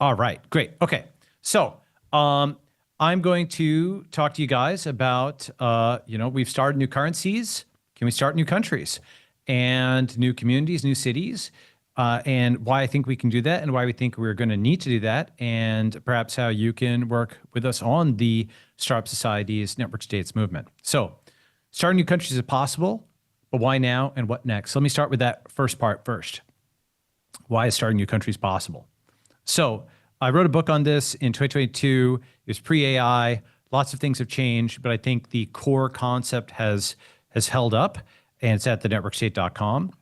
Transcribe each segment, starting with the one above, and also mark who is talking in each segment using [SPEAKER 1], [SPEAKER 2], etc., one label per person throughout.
[SPEAKER 1] All right, great. Okay, so I'm going to talk to you guys about, we've started new currencies. Can we start new countries and new communities, new cities, and why I think we can do that and why we think we're going to need to do that, and perhaps how you can work with us on the Startup Society's Network States movement. So starting new countries is possible, but why now and what next? Let me start with that first part first. Why is starting new countries possible? So I wrote a book on this in 2022. It was pre-AI. Lots of things have changed, but I think the core concept has held up, and it's at thenetworkstate.com.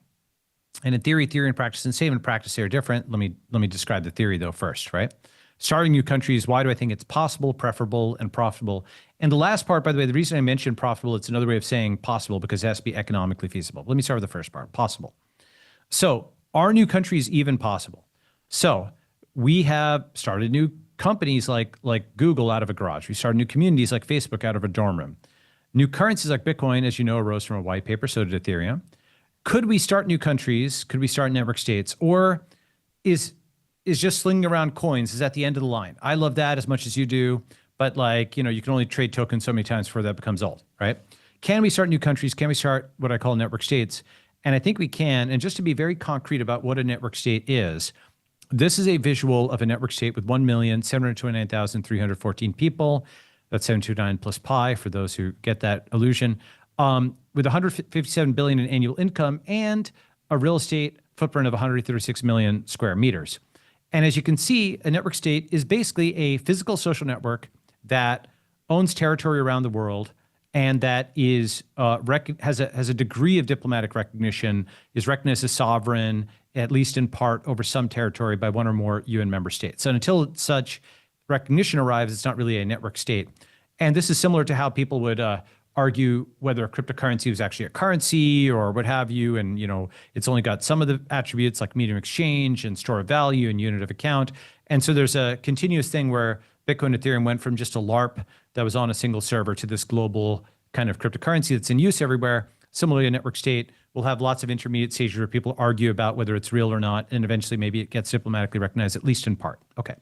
[SPEAKER 1] And in theory and practice, and same in practice, they are different. Let me describe the theory though first, right? Starting new countries, why do I think it's possible, preferable, and profitable? And the last part, by the way, the reason I mentioned profitable, it's another way of saying possible because it has to be economically feasible. Let me start with the first part, possible. So are new countries even possible? So we have started new companies like Google out of a garage. We started new communities like Facebook out of a dorm room. New currencies like Bitcoin, as you know, arose from a white paper, so did Ethereum. Could we start new countries? Could we start network states? Or is just slinging around coins, is that the end of the line? I love that as much as you do, but you can only trade tokens so many times before that becomes old, right? Can we start new countries? Can we start what I call network states? And I think we can. And just to be very concrete about what a network state is, this is a visual of a network state with 1,729,314 people. That's 729 plus pi for those who get that illusion. With 157 billion in annual income and a real estate footprint of 136 million square meters. And as you can see, a network state is basically a physical social network that owns territory around the world and that is has a degree of diplomatic recognition, is recognized as sovereign, at least in part, over some territory by one or more UN member states. And until such recognition arrives, it's not really a network state. And this is similar to how people would argue whether a cryptocurrency was actually a currency or what have you. And, it's only got some of the attributes like medium of exchange and store of value and unit of account. And so there's a continuous thing where Bitcoin and Ethereum went from just a LARP that was on a single server to this global kind of cryptocurrency that's in use everywhere. Similarly, a network state will have lots of intermediate stages where people argue about whether it's real or not. And eventually maybe it gets diplomatically recognized, at least in part. Okay.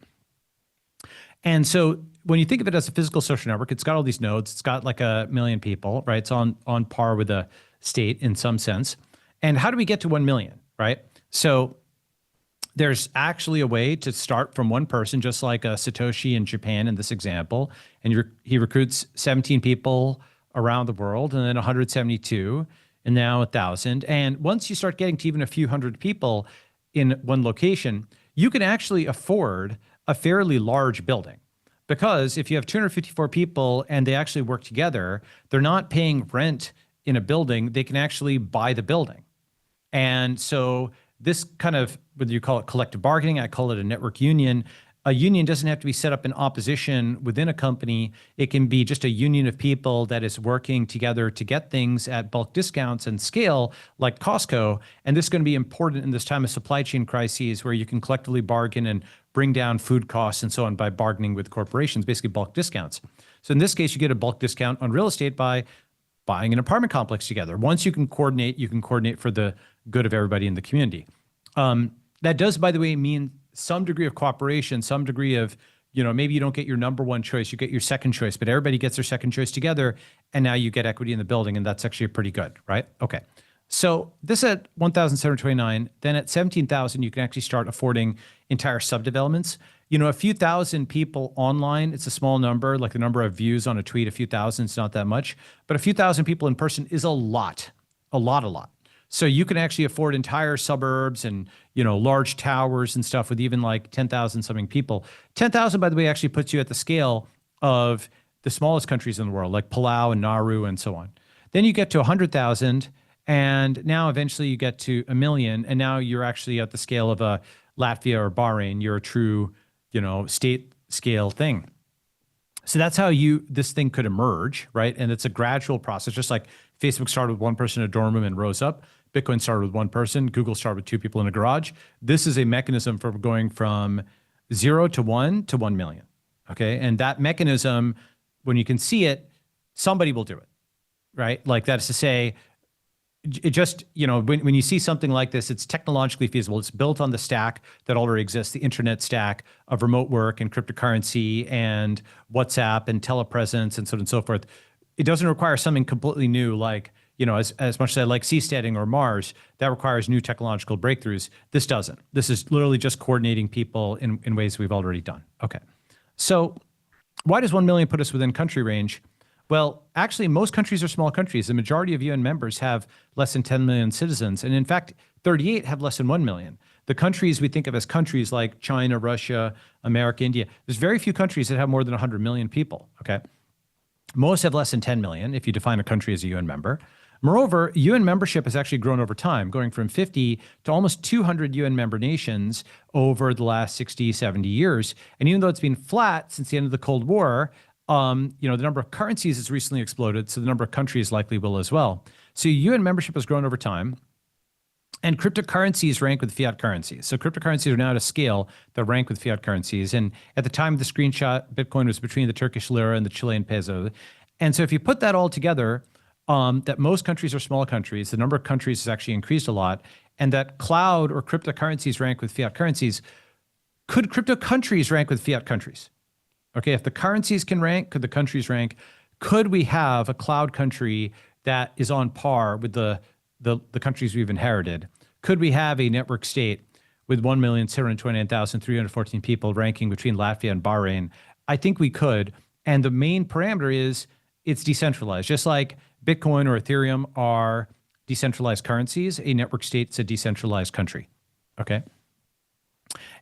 [SPEAKER 1] And so when you think of it as a physical social network, it's got all these nodes. It's got like 1 million people, right? It's on par with a state in some sense. And how do we get to 1 million, right? So there's actually a way to start from one person, just like a Satoshi in Japan in this example. And he recruits 17 people around the world, and then 172, and now 1,000. And once you start getting to even a few hundred people in one location, you can actually afford a fairly large building. Because if you have 254 people and they actually work together, they're not paying rent in a building, they can actually buy the building. And so this kind of, whether you call it collective bargaining, I call it a network union. A union doesn't have to be set up in opposition within a company. It can be just a union of people that is working together to get things at bulk discounts and scale like Costco. And this is going to be important in this time of supply chain crises where you can collectively bargain and bring down food costs and so on by bargaining with corporations, basically bulk discounts. So in this case, you get a bulk discount on real estate by buying an apartment complex together. Once you can coordinate for the good of everybody in the community. That does, by the way, mean some degree of cooperation, some degree of, maybe you don't get your number one choice, you get your second choice, but everybody gets their second choice together, and now you get equity in the building, and that's actually pretty good, right? Okay. So this at 1,729, then at 17,000, you can actually start affording entire subdevelopments. A few thousand people online, it's a small number, like the number of views on a tweet, a few thousand, it's not that much, but a few thousand people in person is a lot. So you can actually afford entire suburbs and, large towers and stuff with even like 10,000 something people. 10,000, by the way, actually puts you at the scale of the smallest countries in the world, like Palau and Nauru and so on. Then you get to 100,000, and now eventually you get to 1 million, and now you're actually at the scale of a Latvia or Bahrain. You're a true, state scale thing. So that's how this thing could emerge, right? And it's a gradual process, just like Facebook started with one person in a dorm room and rose up. Bitcoin started with one person. Google started with 2 people in a garage. This is a mechanism for going from 0 to 1 to 1 million, okay? And that mechanism, when you can see it, somebody will do it, right? Like that is to say, it just, when you see something like this, it's technologically feasible. It's built on the stack that already exists, the internet stack of remote work and cryptocurrency and WhatsApp and telepresence and so on and so forth. It doesn't require something completely new, like, as much as I like seasteading or Mars, that requires new technological breakthroughs. This doesn't. This is literally just coordinating people in ways we've already done. Okay. So why does 1 million put us within country range? Well, actually, most countries are small countries. The majority of UN members have less than 10 million citizens. And in fact, 38 have less than 1 million. The countries we think of as countries like China, Russia, America, India, there's very few countries that have more than 100 million people, okay? Most have less than 10 million if you define a country as a UN member. Moreover, UN membership has actually grown over time, going from 50 to almost 200 UN member nations over the last 60, 70 years. And even though it's been flat since the end of the Cold War, the number of currencies has recently exploded, so the number of countries likely will as well. So UN membership has grown over time, and cryptocurrencies rank with fiat currencies. So cryptocurrencies are now at a scale that rank with fiat currencies. And at the time of the screenshot, Bitcoin was between the Turkish lira and the Chilean peso. And so if you put that all together, that most countries are small countries, the number of countries has actually increased a lot, and that cloud or cryptocurrencies rank with fiat currencies, could crypto countries rank with fiat countries? Okay, if the currencies can rank, could the countries rank? Could we have a cloud country that is on par with the countries we've inherited? Could we have a network state with 1,729,314 people ranking between Latvia and Bahrain? I think we could. And the main parameter is it's decentralized. Just like Bitcoin or Ethereum are decentralized currencies, a network state is a decentralized country. Okay.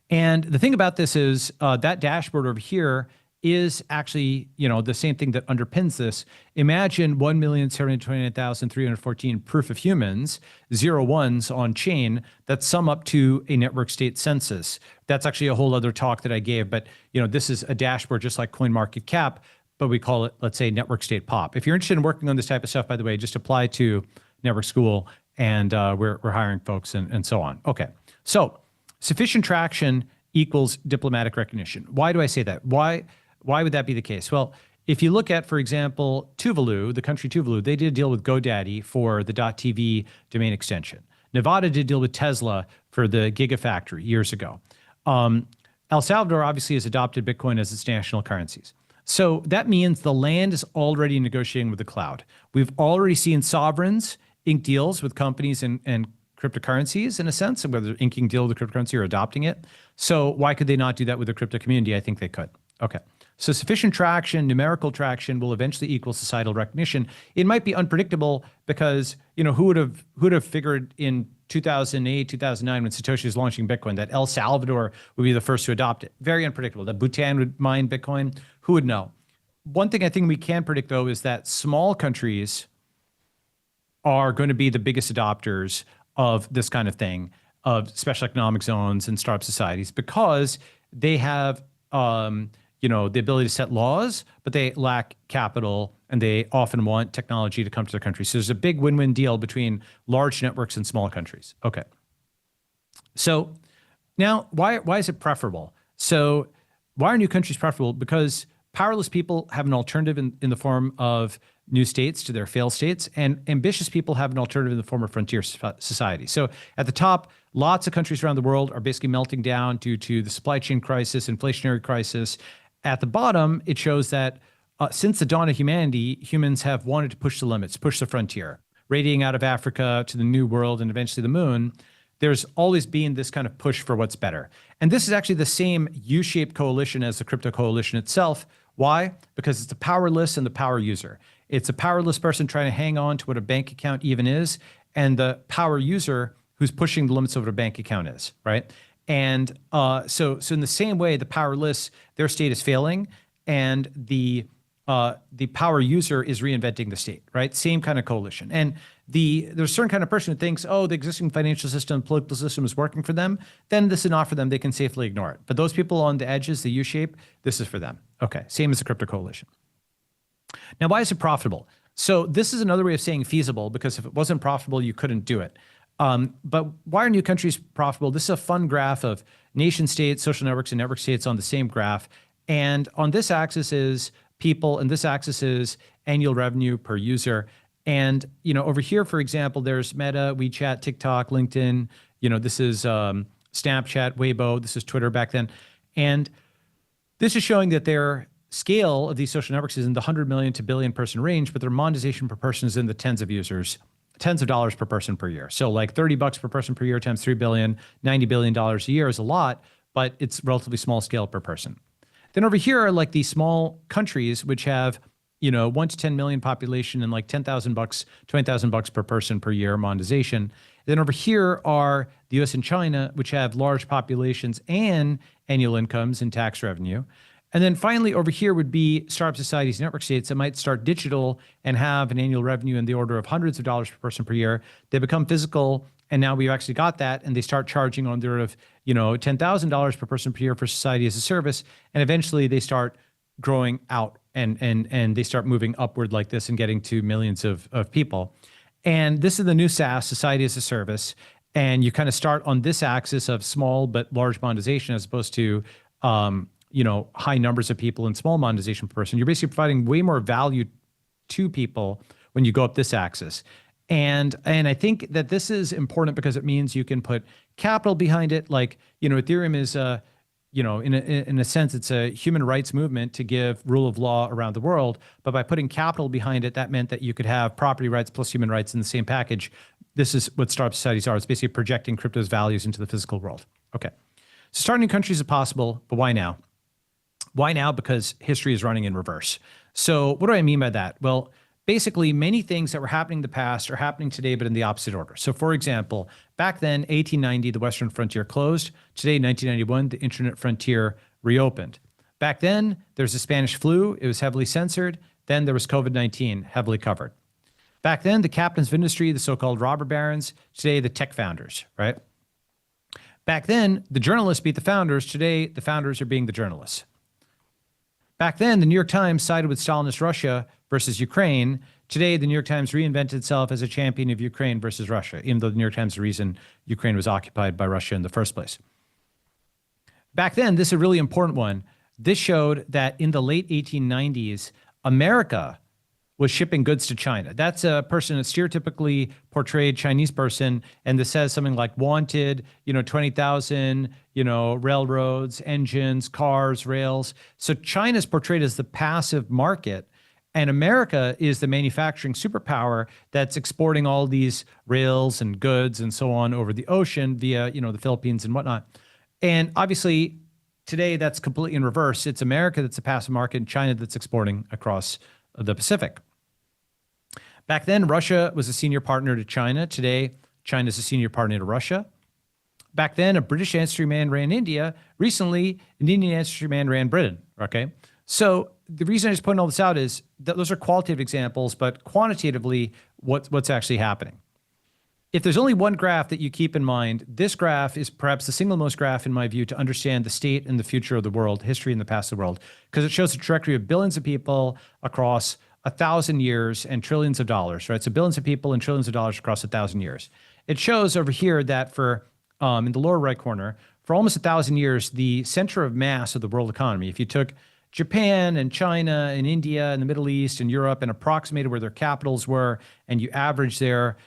[SPEAKER 1] And the thing about this is that dashboard over here is actually, the same thing that underpins this. Imagine 1,729,314 proof of humans, 0 ones on chain that sum up to a network state census. That's actually a whole other talk that I gave, but this is a dashboard just like CoinMarketCap, but we call it, let's say, network state pop. If you're interested in working on this type of stuff, by the way, just apply to Network School, and we're hiring folks and so on. Okay, so sufficient traction equals diplomatic recognition. Why do I say that? Why would that be the case? Well, if you look at, for example, Tuvalu, the country Tuvalu, they did a deal with GoDaddy for the .tv domain extension. Nevada did a deal with Tesla for the Gigafactory years ago. El Salvador obviously has adopted Bitcoin as its national currencies. So that means the land is already negotiating with the cloud. We've already seen sovereigns ink deals with companies and cryptocurrencies in a sense, whether they're inking deal with the cryptocurrency or adopting it. So why could they not do that with the crypto community? I think they could. Okay. So sufficient traction, numerical traction will eventually equal societal recognition. It might be unpredictable because, who would have figured in 2008, 2009, when Satoshi was launching Bitcoin, that El Salvador would be the first to adopt it. Very unpredictable. That Bhutan would mine Bitcoin. Who would know? One thing I think we can predict, though, is that small countries are going to be the biggest adopters of this kind of thing, of special economic zones and startup societies, because they have the ability to set laws, but they lack capital and they often want technology to come to their country. So there's a big win-win deal between large networks and small countries. Okay. So now why is it preferable? So why are new countries preferable? Because powerless people have an alternative in the form of new states to their failed states, and ambitious people have an alternative in the form of frontier society. So at the top, lots of countries around the world are basically melting down due to the supply chain crisis, inflationary crisis. At the bottom, it shows that since the dawn of humanity, humans have wanted to push the limits, push the frontier, radiating out of Africa to the New World and eventually the moon. There's always been this kind of push for what's better. And this is actually the same U-shaped coalition as the crypto coalition itself. Why? Because it's the powerless and the power user. It's a powerless person trying to hang on to what a bank account even is, and the power user who's pushing the limits of what a bank account is, right? And so in the same way, the powerless, their state is failing, and the power user is reinventing the state, right? Same kind of coalition. And there's a certain kind of person who thinks, oh, the existing financial system, political system is working for them, then this is not for them. They can safely ignore it. But those people on the edges, the U-shape, this is for them. Okay, same as the crypto coalition. Now, why is it profitable? So this is another way of saying feasible, because if it wasn't profitable, you couldn't do it. But why are new countries profitable? This is a fun graph of nation states, social networks, and network states on the same graph. And on this axis is people, and this axis is annual revenue per user. And, over here, for example, there's Meta, WeChat, TikTok, LinkedIn. This is Snapchat, Weibo. This is Twitter back then. And this is showing that their scale of these social networks is in the 100 million to billion person range, but their monetization per person is in the tens of users, tens of dollars per person per year. So like $30 per person per year times 3 billion, $90 billion a year is a lot, but it's relatively small scale per person. Then over here are like these small countries which have, 1 to 10 million population and like $10,000, $20,000 per person per year monetization. Then over here are the US and China, which have large populations and annual incomes and tax revenue. And then finally over here would be startup societies, network states that might start digital and have an annual revenue in the order of hundreds of dollars per person per year. They become physical, and now we've actually got that, and they start charging on the order of, $10,000 per person per year for society as a service, and eventually they start growing out and they start moving upward like this and getting to millions of people. And this is the new SaaS, society as a service, and you kind of start on this axis of small but large monetization as opposed to high numbers of people and small monetization per person. You're basically providing way more value to people when you go up this axis. And I think that this is important because it means you can put capital behind it. Like, Ethereum is, in a sense, it's a human rights movement to give rule of law around the world. But by putting capital behind it, that meant that you could have property rights plus human rights in the same package. This is what startup societies are. It's basically projecting crypto's values into the physical world. Okay. So starting new countries is possible, but why now? Why now? Because history is running in reverse. So what do I mean by that? Well, basically, many things that were happening in the past are happening today, but in the opposite order. So for example, back then, 1890, the Western frontier closed. Today, 1991, the internet frontier reopened. Back then, there's the Spanish flu. It was heavily censored. Then there was COVID-19, heavily covered. Back then, the captains of industry, the so-called robber barons. Today, the tech founders, right? Back then, the journalists beat the founders. Today, the founders are being the journalists. Back then, the New York Times sided with Stalinist Russia versus Ukraine. Today, the New York Times reinvented itself as a champion of Ukraine versus Russia, even though the New York Times is the reason Ukraine was occupied by Russia in the first place. Back then, this is a really important one. This showed that in the late 1890s, America was shipping goods to China. That's a person, a stereotypically portrayed Chinese person, and this says something like wanted, 20,000, railroads, engines, cars, rails. So China's portrayed as the passive market, and America is the manufacturing superpower that's exporting all these rails and goods and so on over the ocean via, the Philippines and whatnot. And obviously, today that's completely in reverse. It's America that's a passive market and China that's exporting across the Pacific. Back then, Russia was a senior partner to China. Today, China is a senior partner to Russia. Back then, a British ancestry man ran India. Recently, an Indian ancestry man ran Britain, okay? So the reason I just pointed all this out is that those are qualitative examples, but quantitatively, what's actually happening? If there's only one graph that you keep in mind, this graph is perhaps the single most graph, in my view, to understand the state and the future of the world, history and the past of the world, because it shows the trajectory of billions of people across 1,000 years and trillions of dollars, right? So billions of people and trillions of dollars across 1,000 years. It shows over here that for, in the lower right corner, for almost 1,000 years, the center of mass of the world economy, if you took Japan and China and India and the Middle East and Europe and approximated where their capitals were, and you average their,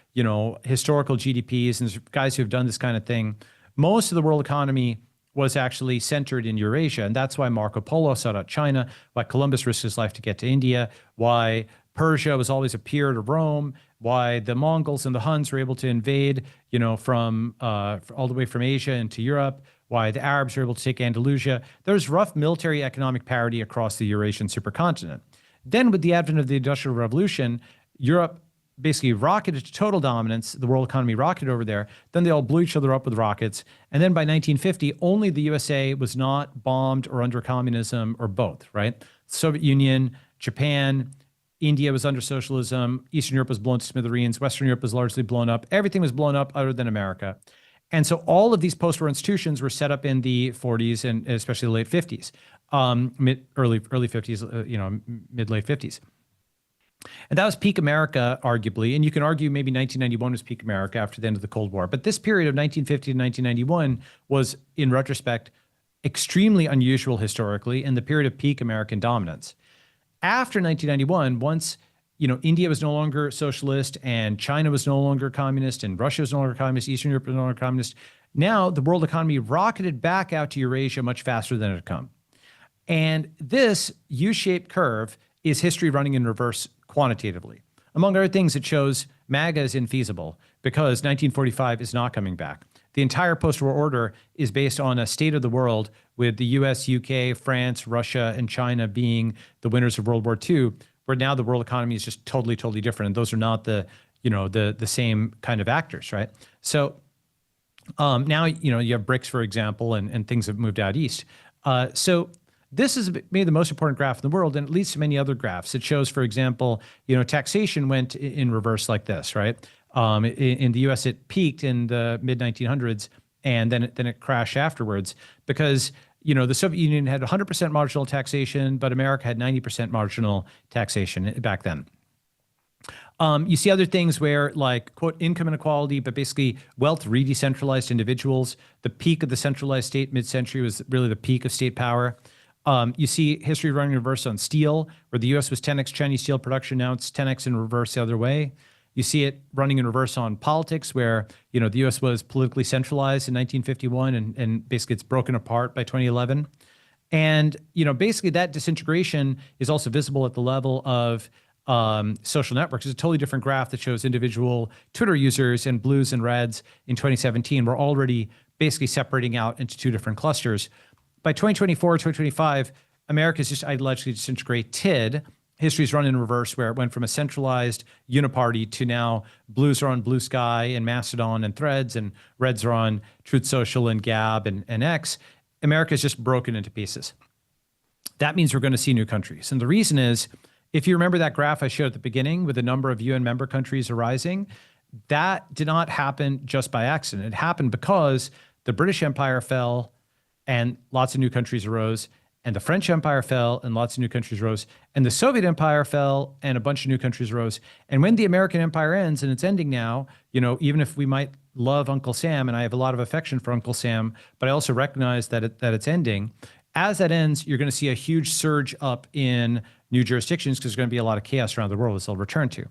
[SPEAKER 1] historical GDPs, and there's guys who have done this kind of thing, most of the world economy was actually centered in Eurasia. And that's why Marco Polo sought out China, why Columbus risked his life to get to India, why Persia was always a peer to Rome, why the Mongols and the Huns were able to invade, from all the way from Asia into Europe, why the Arabs were able to take Andalusia. There's rough military economic parity across the Eurasian supercontinent. Then with the advent of the Industrial Revolution, Europe basically rocketed to total dominance. The world economy rocketed over there. Then they all blew each other up with rockets. And then by 1950, only the USA was not bombed or under communism or both, right? Soviet Union, Japan, India was under socialism. Eastern Europe was blown to smithereens. Western Europe was largely blown up. Everything was blown up other than America. And so all of these post-war institutions were set up in the 40s and especially the late 50s, early 50s, mid-late 50s. And that was peak America, arguably. And you can argue maybe 1991 was peak America after the end of the Cold War. But this period of 1950 to 1991 was, in retrospect, extremely unusual historically and the period of peak American dominance. After 1991, once India was no longer socialist, and China was no longer communist, and Russia was no longer communist, Eastern Europe was no longer communist. Now the world economy rocketed back out to Eurasia much faster than it had come. And this U-shaped curve is history running in reverse quantitatively. Among other things, it shows MAGA is infeasible because 1945 is not coming back. The entire post-war order is based on a state of the world with the US, UK, France, Russia, and China being the winners of World War II, where now the world economy is just totally, totally different. And those are not the same kind of actors, right? So now, you have BRICS, for example, and things have moved out east. So this is maybe the most important graph in the world, and it leads to many other graphs. It shows, for example, taxation went in reverse like this, right? In the U.S., it peaked in the mid 1900s, and then it crashed afterwards because the Soviet Union had 100% marginal taxation, but America had 90% marginal taxation back then. You see other things where, like, quote, income inequality, but basically wealth re-decentralized individuals. The peak of the centralized state mid-century was really the peak of state power. You see history running in reverse on steel, where the U.S. was 10x Chinese steel production. Now it's 10x in reverse the other way. You see it running in reverse on politics, where the U.S. was politically centralized in 1951, and basically it's broken apart by 2011. And basically that disintegration is also visible at the level of social networks. It's a totally different graph that shows individual Twitter users in blues and reds in 2017. We're already basically separating out into two different clusters. By 2024, 2025, America is just ideologically disintegrated. History's run in reverse, where it went from a centralized uniparty to now blues are on Blue Sky and Mastodon and Threads, and reds are on Truth Social and Gab and X. America's just broken into pieces. That means we're going to see new countries. And the reason is, if you remember that graph I showed at the beginning with the number of UN member countries arising, that did not happen just by accident. It happened because the British Empire fell and lots of new countries arose, and the French Empire fell and lots of new countries rose, and the Soviet Empire fell and a bunch of new countries rose. And when the American Empire ends, and it's ending now, even if we might love Uncle Sam, and I have a lot of affection for Uncle Sam, but I also recognize that it's ending. As that ends, you're going to see a huge surge up in new jurisdictions because there's going to be a lot of chaos around the world, as they'll return to.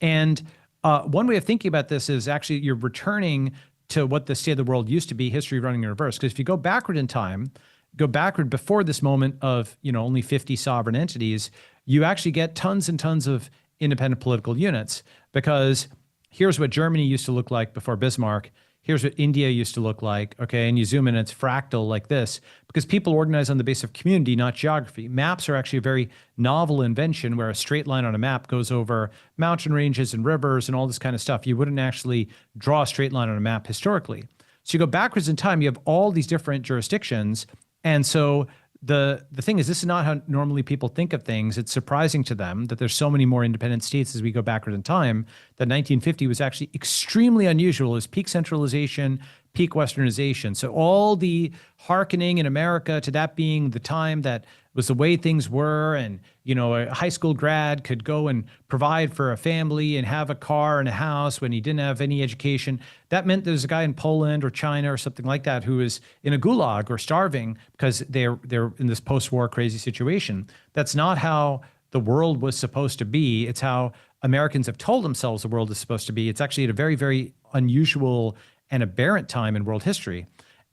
[SPEAKER 1] And one way of thinking about this is actually you're returning to what the state of the world used to be, history running in reverse. Because if you go backward in time, go backward before this moment of only 50 sovereign entities, you actually get tons and tons of independent political units. Because here's what Germany used to look like before Bismarck. Here's what India used to look like, okay? And you zoom in, it's fractal like this, because people organize on the basis of community, not geography. Maps are actually a very novel invention where a straight line on a map goes over mountain ranges and rivers and all this kind of stuff. You wouldn't actually draw a straight line on a map historically. So you go backwards in time, you have all these different jurisdictions. And so the thing is, this is not how normally people think of things. It's surprising to them that there's so many more independent states as we go backward in time, that 1950 was actually extremely unusual. It was peak centralization, peak westernization. So all the hearkening in America to that being the time that was the way things were, and a high school grad could go and provide for a family and have a car and a house when he didn't have any education. That meant there's a guy in Poland or China or something like that who is in a gulag or starving because they're in this post-war crazy situation. That's not how the world was supposed to be. It's how Americans have told themselves the world is supposed to be. It's actually at a very, very unusual and aberrant time in world history.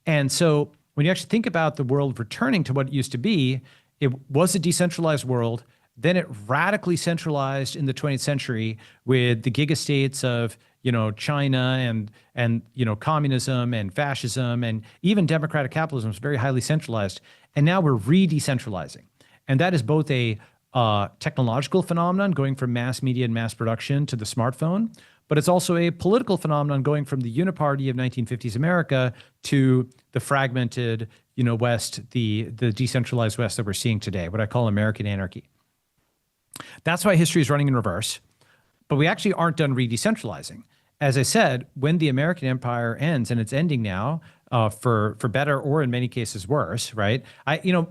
[SPEAKER 1] And so when you actually think about the world returning to what it used to be, it was a decentralized world. Then it radically centralized in the 20th century with the gigastates of, China and communism and fascism, and even democratic capitalism was very highly centralized. And now we're re-decentralizing. And that is both a technological phenomenon going from mass media and mass production to the smartphone, but it's also a political phenomenon going from the uniparty of 1950s America to the fragmented, West, the decentralized West that we're seeing today, what I call American anarchy. That's why history is running in reverse, but we actually aren't done re-decentralizing. As I said, when the American empire ends, and it's ending now, for better or in many cases worse, right?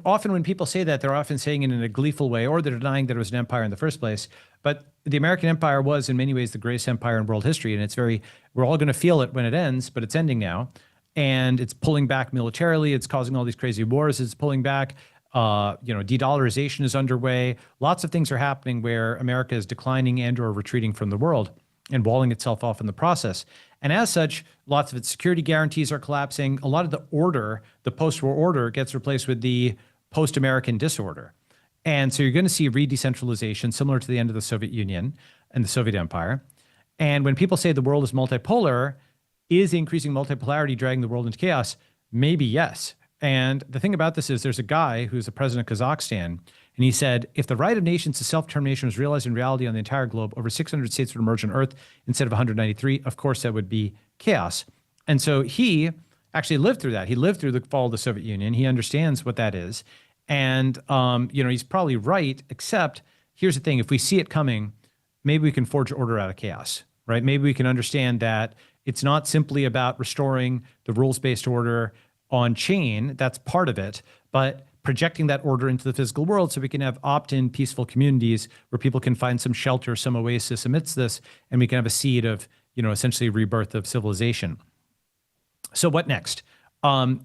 [SPEAKER 1] Often when people say that, they're often saying it in a gleeful way, or they're denying that it was an empire in the first place. But the American empire was in many ways the greatest empire in world history, and we're all going to feel it when it ends, but it's ending now. And it's pulling back militarily. It's causing all these crazy wars. It's pulling back. De-dollarization is underway. Lots of things are happening where America is declining and or retreating from the world and walling itself off in the process. And as such, lots of its security guarantees are collapsing. A lot of the order, the post-war order, gets replaced with the post-American disorder. And so you're going to see re-decentralization similar to the end of the Soviet Union and the Soviet Empire. And when people say the world is multipolar, is increasing multipolarity dragging the world into chaos? Maybe yes. And the thing about this is there's a guy who's the president of Kazakhstan, and he said, if the right of nations to self-determination was realized in reality on the entire globe, over 600 states would emerge on Earth instead of 193. Of course, that would be chaos. And so he actually lived through that. He lived through the fall of the Soviet Union. He understands what that is. And, he's probably right, except here's the thing. If we see it coming, maybe we can forge order out of chaos, right? Maybe we can understand that it's not simply about restoring the rules-based order on chain. That's part of it, but projecting that order into the physical world so we can have opt-in peaceful communities where people can find some shelter, some oasis amidst this, and we can have a seed of, essentially rebirth of civilization. So what next? I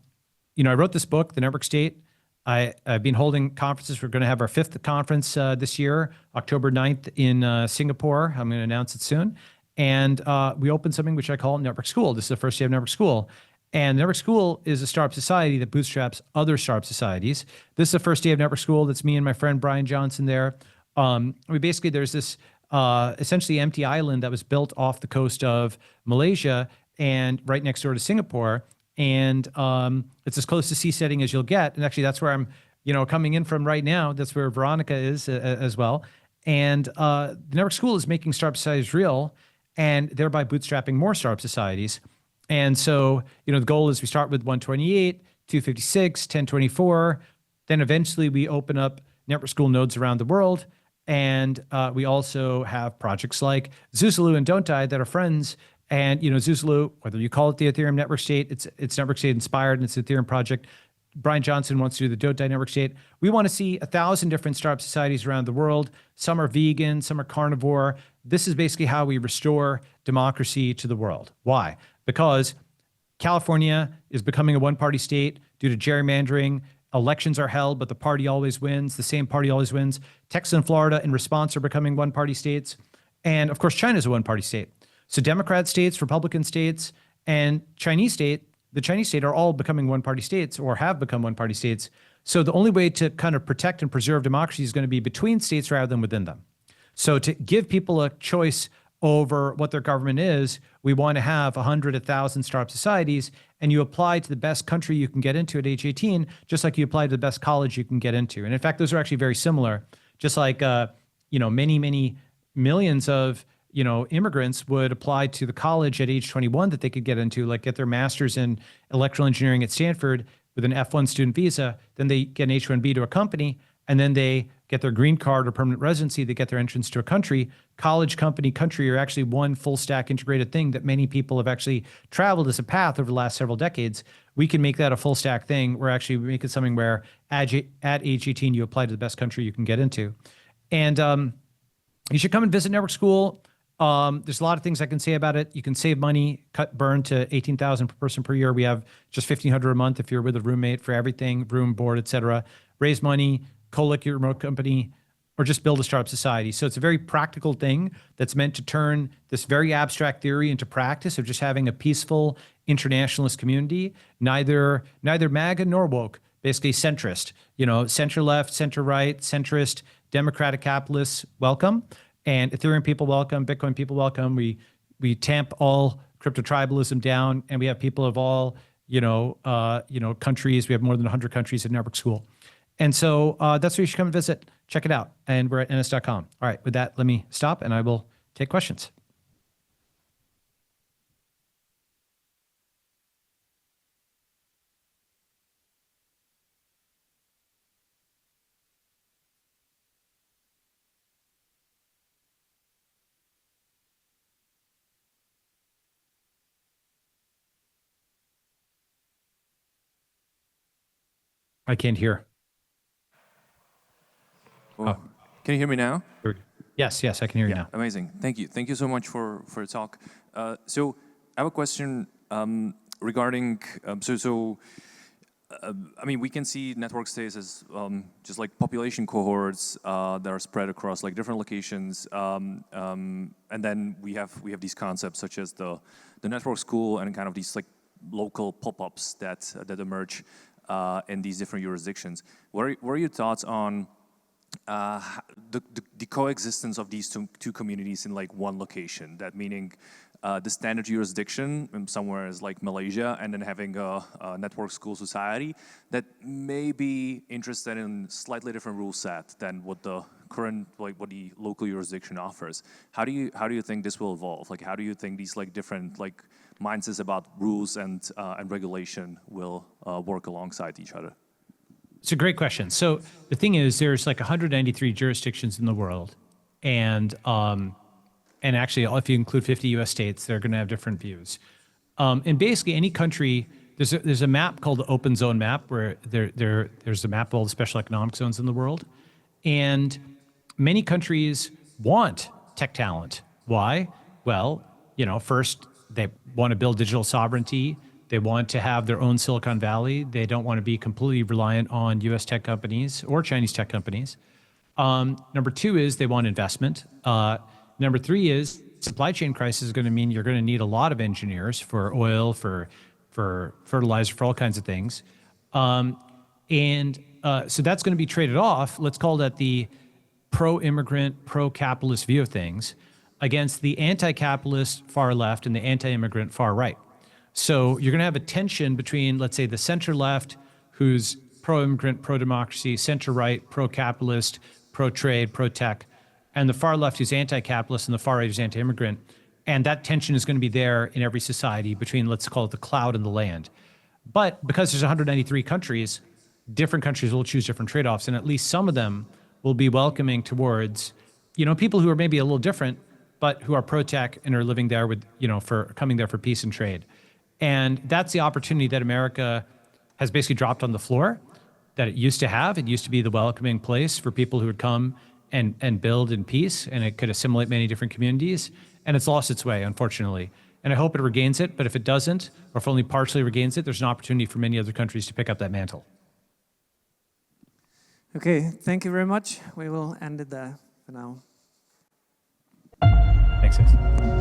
[SPEAKER 1] wrote this book, The Network State. I've been holding conferences. We're going to have our 5th conference this year, October 9th in Singapore. I'm going to announce it soon. And we opened something which I call Network School. This is the first day of Network School. And Network School is a startup society that bootstraps other startup societies. This is the first day of Network School. That's me and my friend Brian Johnson there. There's this essentially empty island that was built off the coast of Malaysia and right next door to Singapore. And it's as close to sea setting as you'll get. And actually, that's where I'm, coming in from right now. That's where Veronica is as well. And the Network School is making startup societies real and thereby bootstrapping more startup societies. And so, the goal is we start with 128, 256, 1024. Then eventually we open up Network School nodes around the world. And we also have projects like Zuzalu and Don't Die that are friends. And, Zuzalu, whether you call it the Ethereum Network State, it's Network State inspired and it's an Ethereum project. Brian Johnson wants to do the Don't Die Network State. We want to see 1,000 different startup societies around the world. Some are vegan, some are carnivore. This is basically how we restore democracy to the world. Why? Because California is becoming a one-party state due to gerrymandering. Elections are held, but the party always wins. The same party always wins. Texas and Florida, in response, are becoming one-party states. And, of course, China is a one-party state. So Democrat states, Republican states, and the Chinese state are all becoming one-party states or have become one-party states. So the only way to kind of protect and preserve democracy is going to be between states rather than within them. So to give people a choice over what their government is, we want to have 100, 1,000 startup societies, and you apply to the best country you can get into at age 18, just like you apply to the best college you can get into. And in fact, those are actually very similar, just like, many, many millions of, immigrants would apply to the college at age 21 that they could get into, like get their master's in electrical engineering at Stanford with an F1 student visa. Then they get an H-1B to a company, and then they get their green card or permanent residency. They get their entrance to a country. College, company, country are actually one full stack integrated thing that many people have actually traveled as a path over the last several decades. We can make that a full stack thing. We're actually making something where at age 18, you apply to the best country you can get into. And you should come and visit Network School. There's a lot of things I can say about it. You can save money, cut burn to $18,000 per person per year. We have just $1,500 a month if you're with a roommate for everything, room, board, etc. Raise money, co-loc your remote company, or just build a startup society. So it's a very practical thing that's meant to turn this very abstract theory into practice of just having a peaceful internationalist community, neither MAGA nor woke, basically centrist, center left, center right, centrist, democratic capitalists, welcome. And Ethereum people welcome, Bitcoin people welcome. We tamp all crypto tribalism down, and we have people of all countries. We have more than 100 countries at Network School, and so that's where you should come and visit. Check it out, and we're at ns.com. All right, with that, let me stop, and I will take questions. I can't hear.
[SPEAKER 2] Well, can you hear me now?
[SPEAKER 1] Yes, I can hear you now.
[SPEAKER 2] Amazing. Thank you. Thank you so much for the talk. So I have a question regarding, I mean, we can see network states as just like population cohorts that are spread across like different locations, and then we have these concepts such as the network school and kind of these like local pop-ups that emerge in these different jurisdictions. What are your thoughts on the coexistence of these two communities in like one location? That meaning the standard jurisdiction somewhere is like Malaysia, and then having a network school society that may be interested in slightly different rule set than what the current, like what the local jurisdiction offers. How do you think this will evolve? Like, how do you think these like different like mindsets about rules and regulation will work alongside each other?
[SPEAKER 1] It's a great question. So the thing is, there's like 193 jurisdictions in the world, and actually, if you include 50 U.S. states, they're going to have different views. And basically, any country, there's a map called the Open Zone Map, where there's a map of all the special economic zones in the world, and many countries want tech talent. Why? Well, first they want to build digital sovereignty. They want to have their own Silicon Valley. They don't want to be completely reliant on U.S. tech companies or Chinese tech companies. Number two is they want investment. Number three is supply chain crisis is going to mean you're going to need a lot of engineers for oil, for fertilizer, for all kinds of things. So that's going to be traded off. Let's call that the pro-immigrant, pro-capitalist view of things against the anti-capitalist far left and the anti-immigrant far right. So you're going to have a tension between, let's say, the center left, who's pro-immigrant, pro-democracy, center right, pro-capitalist, pro-trade, pro-tech, and the far left who's anti-capitalist and the far right who's anti-immigrant. And that tension is going to be there in every society between, let's call it the cloud and the land. But because there's 193 countries, different countries will choose different trade-offs, and at least some of them will be welcoming towards, people who are maybe a little different, but who are pro-tech and are living there with, for coming there for peace and trade. And that's the opportunity that America has basically dropped on the floor that it used to have. It used to be the welcoming place for people who would come and build in peace, and it could assimilate many different communities. And it's lost its way, unfortunately. And I hope it regains it, but if it doesn't, or if only partially regains it, there's an opportunity for many other countries to pick up that mantle.
[SPEAKER 3] Okay, thank you very much. We will end it there for now.
[SPEAKER 1] Thanks, guys.